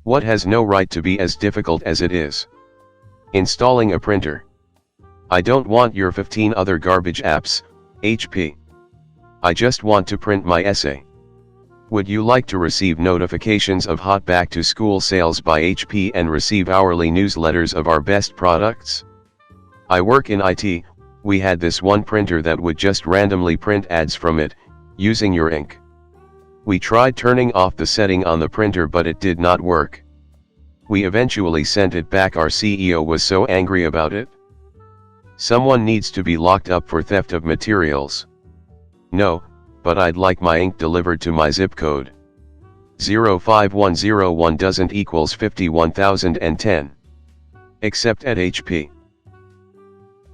What has no right to be as difficult as it is? Installing a printer. I don't want your 15 other garbage apps, HP. I just want to print my essay. Would you like to receive notifications of hot back to school sales by HP and receive hourly newsletters of our best products? I work in IT, we had this one printer that would just randomly print ads from it, using your ink. We tried turning off the setting on the printer but it did not work. We eventually sent it back. Our CEO was so angry about it. Someone needs to be locked up for theft of materials. No, but I'd like my ink delivered to my zip code. 05101 doesn't equals 51,010. Except at HP.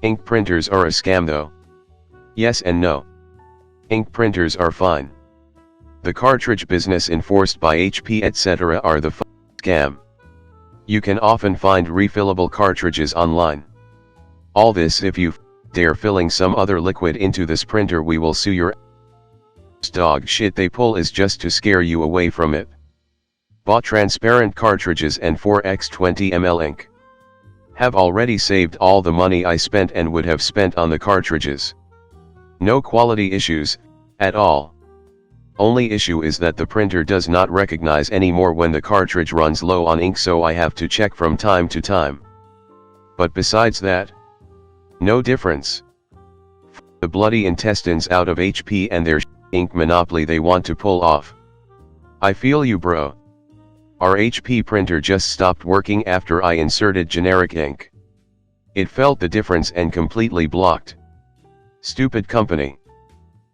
Ink printers are a scam though. Yes and no. Ink printers are fine. The cartridge business enforced by HP etc. are the scam. You can often find refillable cartridges online. All this if you dare filling some other liquid into this printer, we will sue your dog shit they pull is just to scare you away from it. Bought transparent cartridges and 4x20 ml ink. Have already saved all the money I spent and would have spent on the cartridges. No quality issues, at all. Only issue is that the printer does not recognize anymore when the cartridge runs low on ink, so I have to check from time to time. But besides that, no difference. The bloody intestines out of HP and their ink monopoly they want to pull off. I feel you, bro. Our HP printer just stopped working after I inserted generic ink. It felt the difference and completely blocked. Stupid company.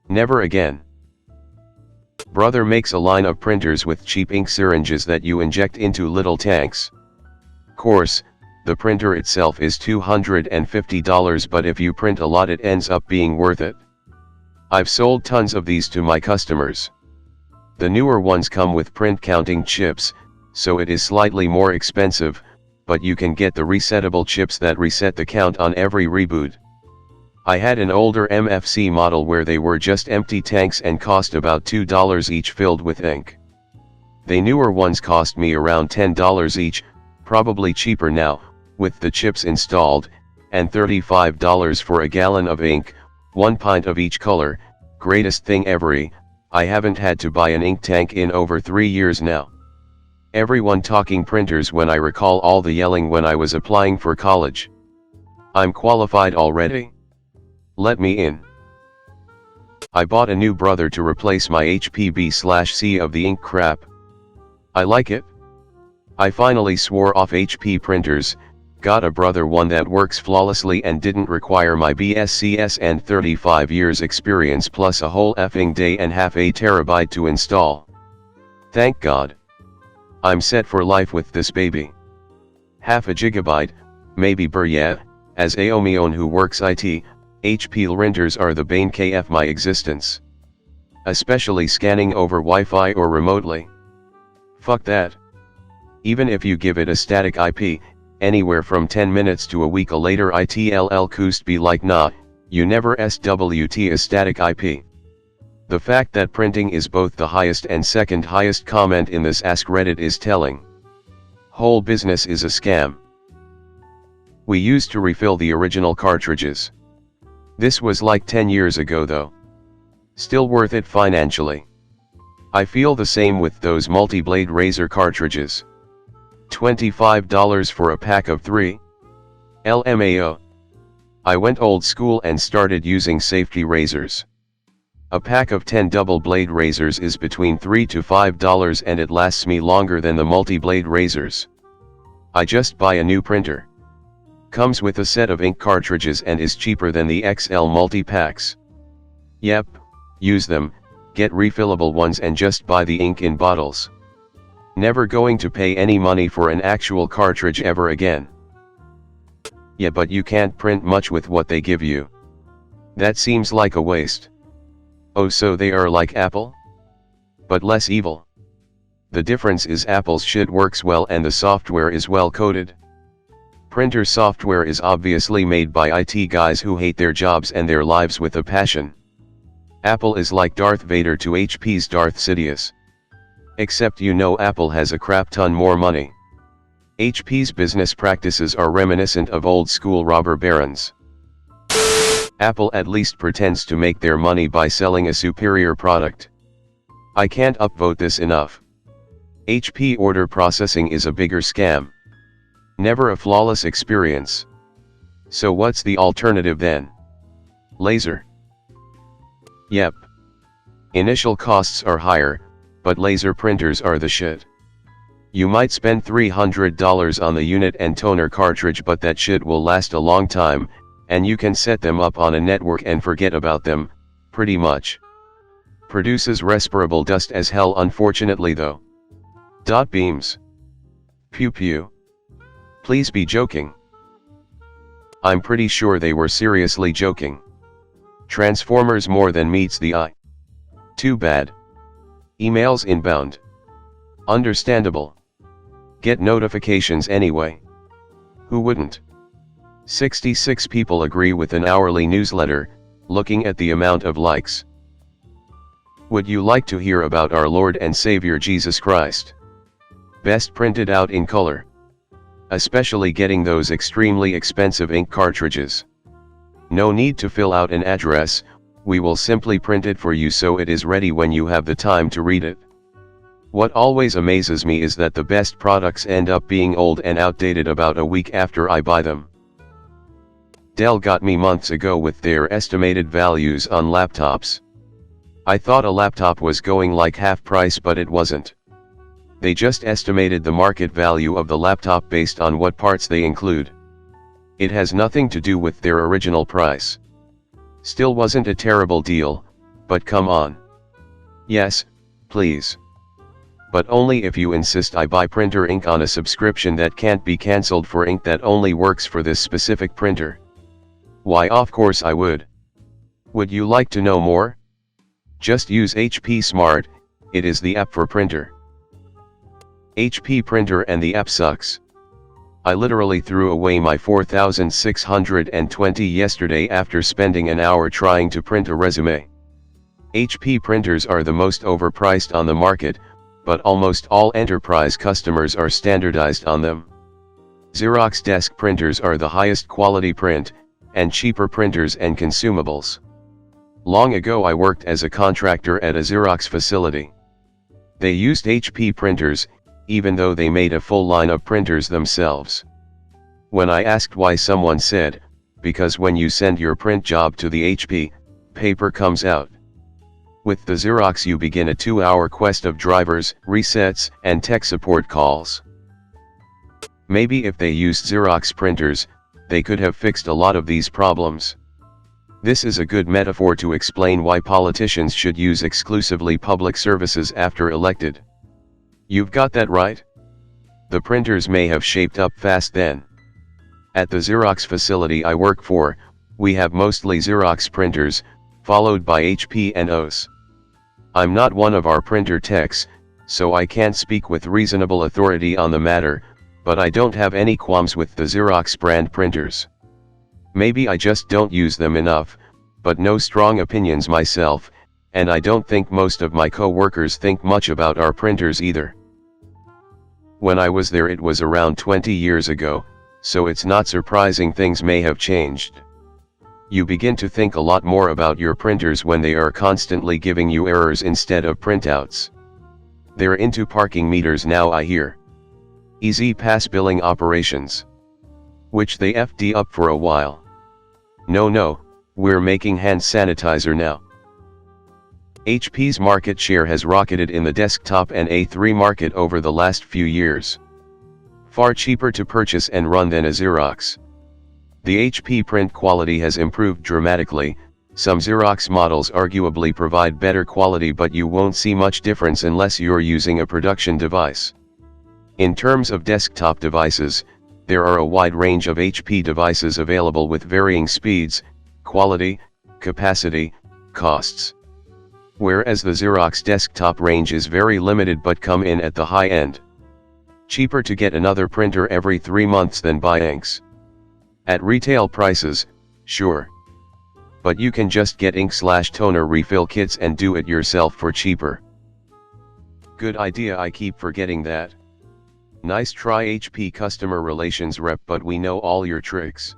Never again. Brother makes a line of printers with cheap ink syringes that you inject into little tanks. Course, the printer itself is $250, but if you print a lot it ends up being worth it. I've sold tons of these to my customers. The newer ones come with print counting chips, so it is slightly more expensive, but you can get the resettable chips that reset the count on every reboot. I had an older MFC model where they were just empty tanks and cost about $2 each filled with ink. The newer ones cost me around $10 each, probably cheaper now, with the chips installed, and $35 for a gallon of ink, 1 pint of each color. Greatest thing ever. I haven't had to buy an ink tank in over 3 years now. Everyone talking printers when I recall all the yelling when I was applying for college. I'm qualified already. Let me in. I bought a new brother to replace my HPB/C of the ink crap. I like it. I finally swore off HP printers, got a brother one that works flawlessly and didn't require my BSCS and 35 years experience plus a whole effing day and half a terabyte to install. Thank God. I'm set for life with this baby. Half a gigabyte, maybe yeah, as Aomion who works IT, HP printers are the bane of my existence. Especially scanning over Wi-Fi or remotely. Fuck that. Even if you give it a static IP, anywhere from 10 minutes to a week later it'll coast be like nah, you never SWT a static IP. The fact that printing is both the highest and second highest comment in this AskReddit is telling. Whole business is a scam. We used to refill the original cartridges. This was like 10 years ago though. Still worth it financially. I feel the same with those multi-blade razor cartridges. $25 for a pack of 3? LMAO. I went old school and started using safety razors. A pack of 10 double blade razors is between $3 to $5 and it lasts me longer than the multi-blade razors. I just buy a new printer. Comes with a set of ink cartridges and is cheaper than the XL multi-packs. Yep, use them, get refillable ones and just buy the ink in bottles. Never going to pay any money for an actual cartridge ever again. Yeah, but you can't print much with what they give you. That seems like a waste. Oh, so they are like Apple? But less evil. The difference is Apple's shit works well and the software is well coded. Printer software is obviously made by IT guys who hate their jobs and their lives with a passion. Apple is like Darth Vader to HP's Darth Sidious. Except you know Apple has a crap ton more money. HP's business practices are reminiscent of old school robber barons. Apple at least pretends to make their money by selling a superior product. I can't upvote this enough. HP order processing is a bigger scam. Never a flawless experience. So what's the alternative then? Laser. Yep. Initial costs are higher, but laser printers are the shit. You might spend $300 on the unit and toner cartridge, but that shit will last a long time, and you can set them up on a network and forget about them, pretty much. Produces respirable dust as hell unfortunately though. Dot beams. Pew pew. Please be joking. I'm pretty sure they were seriously joking. Transformers more than meets the eye. Too bad. Emails inbound. Understandable. Get notifications anyway. Who wouldn't? 66 people agree with an hourly newsletter, looking at the amount of likes. Would you like to hear about our Lord and Savior Jesus Christ? Best printed out in color. Especially getting those extremely expensive ink cartridges. No need to fill out an address, we will simply print it for you so it is ready when you have the time to read it. What always amazes me is that the best products end up being old and outdated about a week after I buy them. Dell got me months ago with their estimated values on laptops. I thought a laptop was going like half price, but it wasn't. They just estimated the market value of the laptop based on what parts they include. It has nothing to do with their original price. Still wasn't a terrible deal, but come on. Yes, please. But only if you insist I buy printer ink on a subscription that can't be cancelled for ink that only works for this specific printer. Why, of course I would. Would you like to know more? Just use HP Smart, it is the app for printer. HP printer and the app sucks. I literally threw away my 4,620 yesterday after spending an hour trying to print a resume. HP printers are the most overpriced on the market, but almost all enterprise customers are standardized on them. Xerox desk printers are the highest quality print, and cheaper printers and consumables. Long ago I worked as a contractor at a Xerox facility. They used HP printers, even though they made a full line of printers themselves. When I asked why, someone said, because when you send your print job to the HP, paper comes out. With the Xerox you begin a 2-hour quest of drivers, resets, and tech support calls. Maybe if they used Xerox printers, they could have fixed a lot of these problems. This is a good metaphor to explain why politicians should use exclusively public services after elected. You've got that right. The printers may have shaped up fast then. At the Xerox facility I work for, we have mostly Xerox printers, followed by HP and OS. I'm not one of our printer techs, so I can't speak with reasonable authority on the matter, but I don't have any qualms with the Xerox brand printers. Maybe I just don't use them enough, but no strong opinions myself, and I don't think most of my co-workers think much about our printers either. When I was there it was around 20 years ago, so it's not surprising things may have changed. You begin to think a lot more about your printers when they are constantly giving you errors instead of printouts. They're into parking meters now, I hear. Easy pass billing operations. Which they FD up for a while. No, we're making hand sanitizer now. HP's market share has rocketed in the desktop and A3 market over the last few years. Far cheaper to purchase and run than a Xerox. The HP print quality has improved dramatically. Some Xerox models arguably provide better quality, but you won't see much difference unless you're using a production device. In terms of desktop devices, there are a wide range of HP devices available with varying speeds, quality, capacity, costs. Whereas the Xerox desktop range is very limited but come in at the high end. Cheaper to get another printer every 3 months than buy inks. At retail prices, sure. But you can just get ink/toner refill kits and do it yourself for cheaper. Good idea, I keep forgetting that. Nice try HP customer relations rep, but we know all your tricks.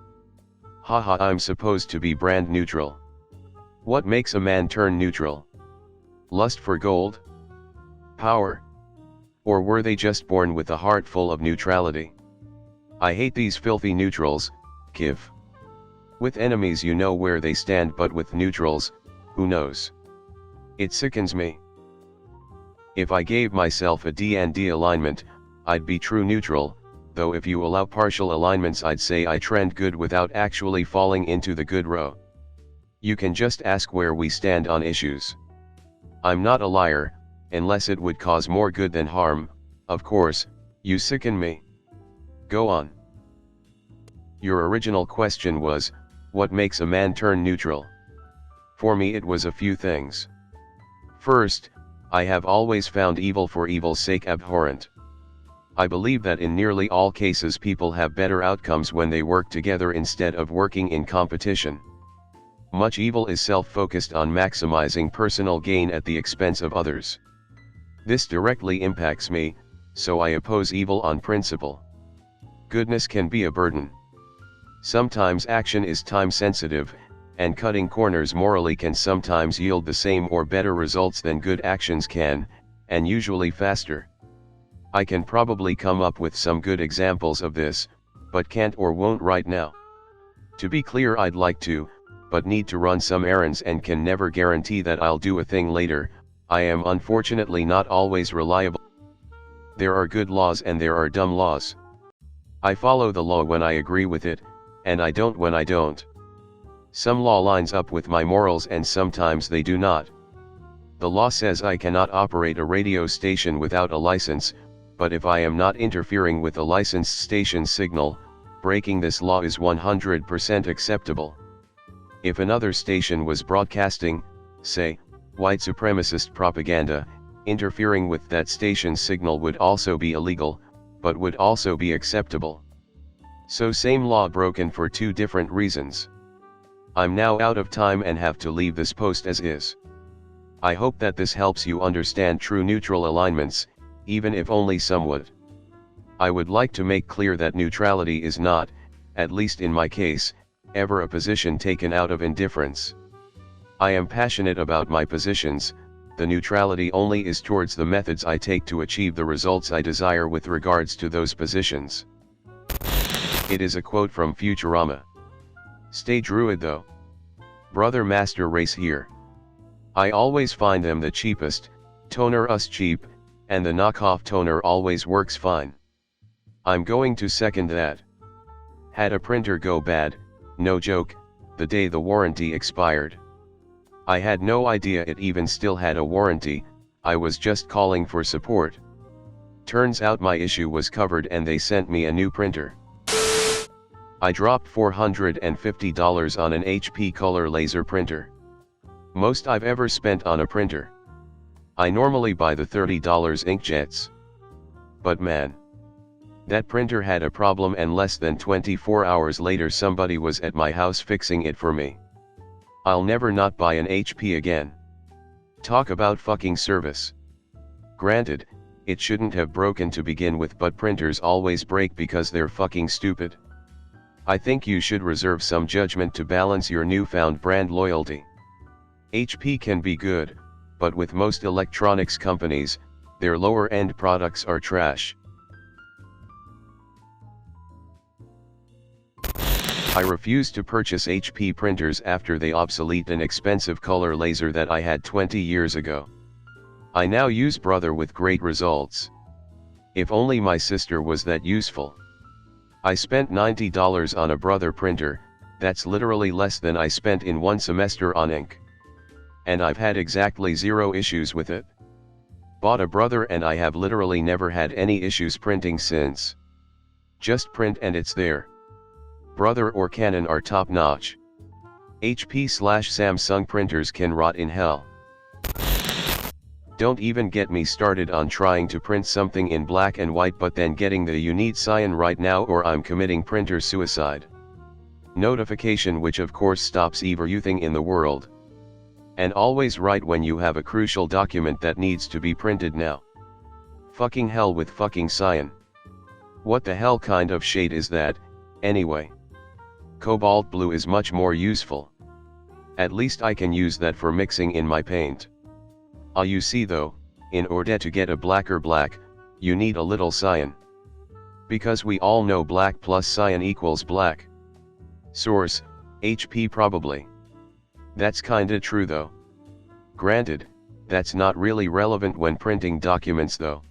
Haha, I'm supposed to be brand neutral. What makes a man turn neutral? Lust for gold? Power? Or were they just born with a heart full of neutrality? I hate these filthy neutrals, Kiv. With enemies you know where they stand, but with neutrals, who knows? It sickens me. If I gave myself a D&D alignment, I'd be true neutral, though if you allow partial alignments I'd say I trend good without actually falling into the good row. You can just ask where we stand on issues. I'm not a liar, unless it would cause more good than harm. Of course, you sicken me. Go on. Your original question was, what makes a man turn neutral? For me it was a few things. First, I have always found evil for evil's sake abhorrent. I believe that in nearly all cases people have better outcomes when they work together instead of working in competition. Much evil is self-focused on maximizing personal gain at the expense of others. This directly impacts me, so I oppose evil on principle. Goodness can be a burden. Sometimes action is time-sensitive, and cutting corners morally can sometimes yield the same or better results than good actions can, and usually faster. I can probably come up with some good examples of this, but can't or won't right now. To be clear, I'd like to, but need to run some errands and can never guarantee that I'll do a thing later. I am unfortunately not always reliable. There are good laws and there are dumb laws. I follow the law when I agree with it, and I don't when I don't. Some law lines up with my morals and sometimes they do not. The law says I cannot operate a radio station without a license, but if I am not interfering with a licensed station's signal, breaking this law is 100% acceptable. If another station was broadcasting, say, white supremacist propaganda, interfering with that station's signal would also be illegal, but would also be acceptable. So same law broken for two different reasons. I'm now out of time and have to leave this post as is. I hope that this helps you understand true neutral alignments, even if only somewhat. I would like to make clear that neutrality is not, at least in my case, ever a position taken out of indifference. I am passionate about my positions. The neutrality only is towards the methods I take to achieve the results I desire with regards to those positions. It is a quote from Futurama. Stay druid though. Brother Master Race here. I always find them the cheapest, toner us cheap, and the knockoff toner always works fine. I'm going to second that. Had a printer go bad, no joke, the day the warranty expired. I had no idea it even still had a warranty. I was just calling for support. Turns out my issue was covered and they sent me a new printer. I dropped $450 on an HP color laser printer. Most I've ever spent on a printer. I normally buy the $30 inkjets. But man, that printer had a problem and less than 24 hours later somebody was at my house fixing it for me. I'll never not buy an HP again. Talk about fucking service. Granted, it shouldn't have broken to begin with, but printers always break because they're fucking stupid. I think you should reserve some judgment to balance your newfound brand loyalty. HP can be good, but with most electronics companies, their lower-end products are trash. I refuse to purchase HP printers after they obsolete an expensive color laser that I had 20 years ago. I now use Brother with great results. If only my sister was that useful. I spent $90 on a Brother printer, that's literally less than I spent in one semester on ink. And I've had exactly 0 issues with it. Bought a Brother and I have literally never had any issues printing since. Just print and it's there. Brother or Canon are top notch. HP/Samsung printers can rot in hell. Don't even get me started on trying to print something in black and white but then getting the "you need cyan right now or I'm committing printer suicide" notification, which of course stops everything in the world. And always right when you have a crucial document that needs to be printed now. Fucking hell with fucking cyan. What the hell kind of shade is that, anyway? Cobalt blue is much more useful. At least I can use that for mixing in my paint. You see though, in order to get a blacker black, you need a little cyan. Because we all know black plus cyan equals black. Source, HP probably. That's kinda true though. Granted, that's not really relevant when printing documents though.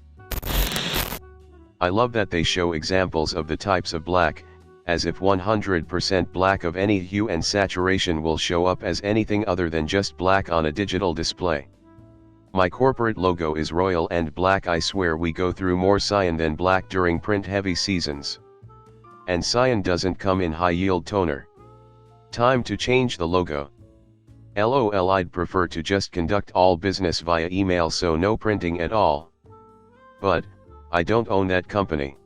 I love that they show examples of the types of black, as if 100% black of any hue and saturation will show up as anything other than just black on a digital display. My corporate logo is royal and black. I swear we go through more cyan than black during print-heavy seasons. And cyan doesn't come in high-yield toner. Time to change the logo. LOL, I'd prefer to just conduct all business via email, so no printing at all. But, I don't own that company.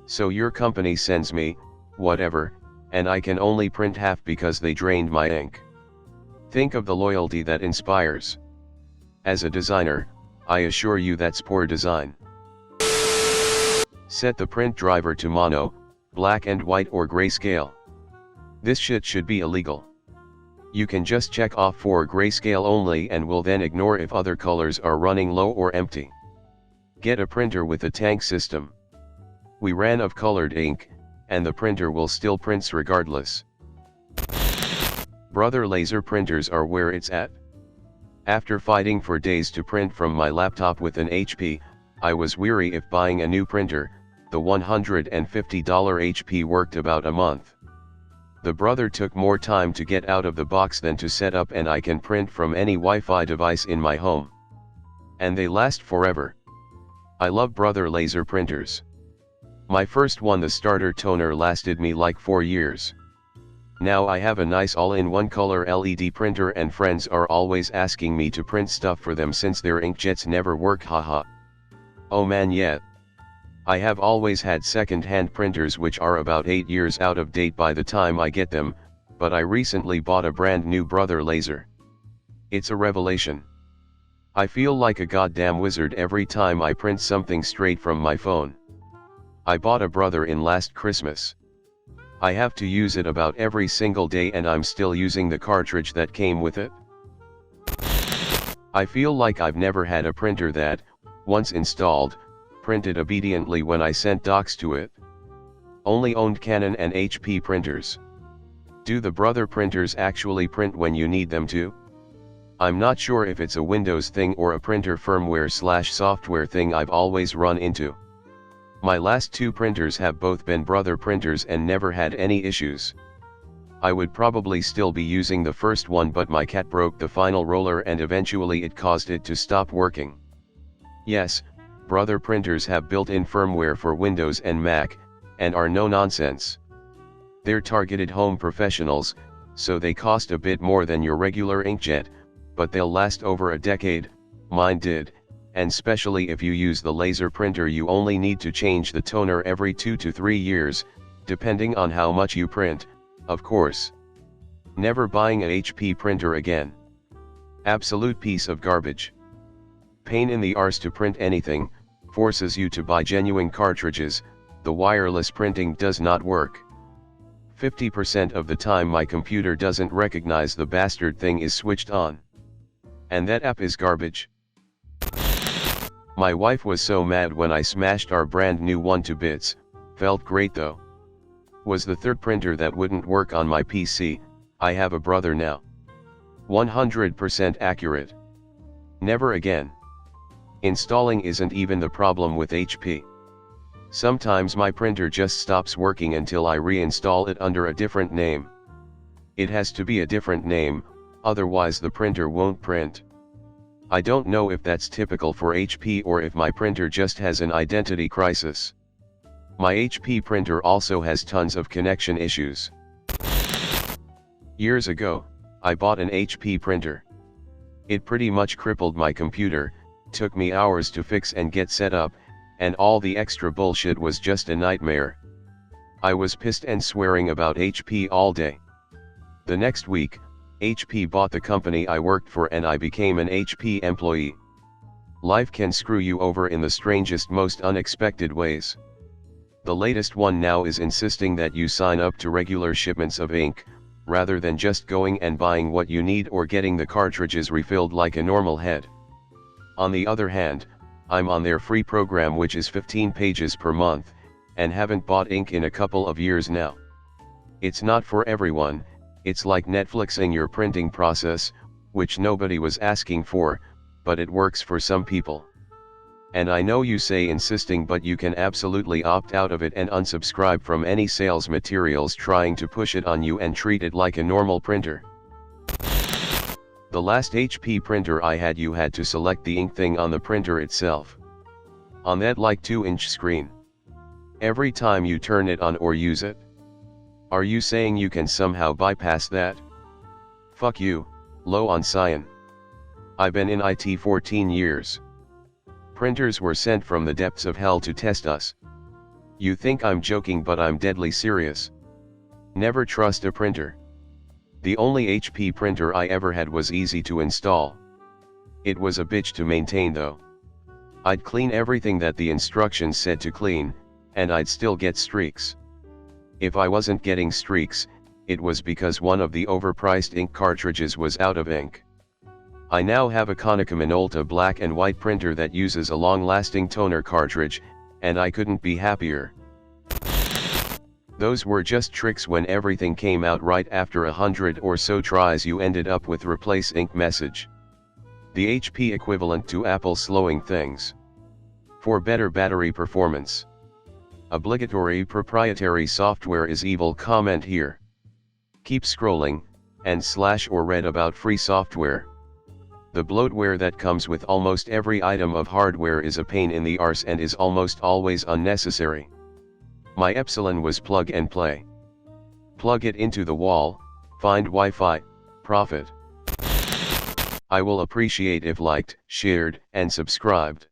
So your company sends me, whatever, and I can only print half because they drained my ink. Think of the loyalty that inspires. As a designer, I assure you that's poor design. Set the print driver to mono, black and white or grayscale. This shit should be illegal. You can just check off for grayscale only and will then ignore if other colors are running low or empty. Get a printer with a tank system. We ran of colored ink, and the printer will still prints regardless. Brother laser printers are where it's at. After fighting for days to print from my laptop with an HP, I was weary if buying a new printer. The $150 HP worked about a month. The brother took more time to get out of the box than to set up, and I can print from any Wi-Fi device in my home. And they last forever. I love Brother laser printers. My first one, the starter toner, lasted me like 4 years. Now I have a nice all-in-one color LED printer, and friends are always asking me to print stuff for them since their inkjets never work, haha. Oh man, yeah. I have always had second-hand printers which are about 8 years out of date by the time I get them, but I recently bought a brand new Brother laser. It's a revelation. I feel like a goddamn wizard every time I print something straight from my phone. I bought a Brother in last Christmas. I have to use it about every single day, and I'm still using the cartridge that came with it. I feel like I've never had a printer that, once installed, printed obediently when I sent docs to it. Only owned Canon and HP printers. Do the Brother printers actually print when you need them to? I'm not sure if it's a Windows thing or a printer firmware/software thing I've always run into. My last 2 printers have both been Brother printers and never had any issues. I would probably still be using the first one, but my cat broke the final roller and eventually it caused it to stop working. Yes, Brother printers have built-in firmware for Windows and Mac, and are no nonsense. They're targeted home professionals, so they cost a bit more than your regular inkjet, but they'll last over a decade. Mine did, and especially if you use the laser printer you only need to change the toner every 2 to 3 years, depending on how much you print, of course. Never buying an HP printer again. Absolute piece of garbage. Pain in the arse to print anything, forces you to buy genuine cartridges. The wireless printing does not work. 50% of the time my computer doesn't recognize the bastard thing is switched on. And that app is garbage. My wife was so mad when I smashed our brand new one to bits. Felt great though. Was the third printer that wouldn't work on my PC. I have a Brother now. 100% accurate. Never again. Installing isn't even the problem with HP. Sometimes my printer just stops working until I reinstall it under a different name. It has to be a different name, otherwise the printer won't print. I don't know if that's typical for HP or if my printer just has an identity crisis. My HP printer also has tons of connection issues. Years ago, I bought an HP printer. It pretty much crippled my computer, took me hours to fix and get set up, and all the extra bullshit was just a nightmare. I was pissed and swearing about HP all day. The next week, HP bought the company I worked for and I became an HP employee. Life can screw you over in the strangest, most unexpected ways. The latest one now is insisting that you sign up to regular shipments of ink, rather than just going and buying what you need or getting the cartridges refilled like a normal head. On the other hand, I'm on their free program, which is 15 pages per month, and haven't bought ink in a couple of years now. It's not for everyone. It's like Netflixing your printing process, which nobody was asking for, but it works for some people. And I know you say insisting, but you can absolutely opt out of it and unsubscribe from any sales materials trying to push it on you and treat it like a normal printer. The last HP printer I had, you had to select the ink thing on the printer itself. On that like 2-inch screen. Every time you turn it on or use it. Are you saying you can somehow bypass that? Fuck you, low on cyan. I've been in IT 14 years. Printers were sent from the depths of hell to test us. You think I'm joking, but I'm deadly serious. Never trust a printer. The only HP printer I ever had was easy to install. It was a bitch to maintain though. I'd clean everything that the instructions said to clean, and I'd still get streaks. If I wasn't getting streaks, it was because one of the overpriced ink cartridges was out of ink. I now have a Konica Minolta black and white printer that uses a long-lasting toner cartridge, and I couldn't be happier. Those were just tricks. When everything came out right after 100 or so tries, you ended up with replace ink message. The HP equivalent to Apple slowing things. For better battery performance. Obligatory proprietary software is evil. Comment here. Keep scrolling, and / or read about free software. The bloatware that comes with almost every item of hardware is a pain in the arse and is almost always unnecessary. My Epsilon was plug and play. Plug it into the wall, find Wi-Fi, profit. I will appreciate if liked, shared, and subscribed.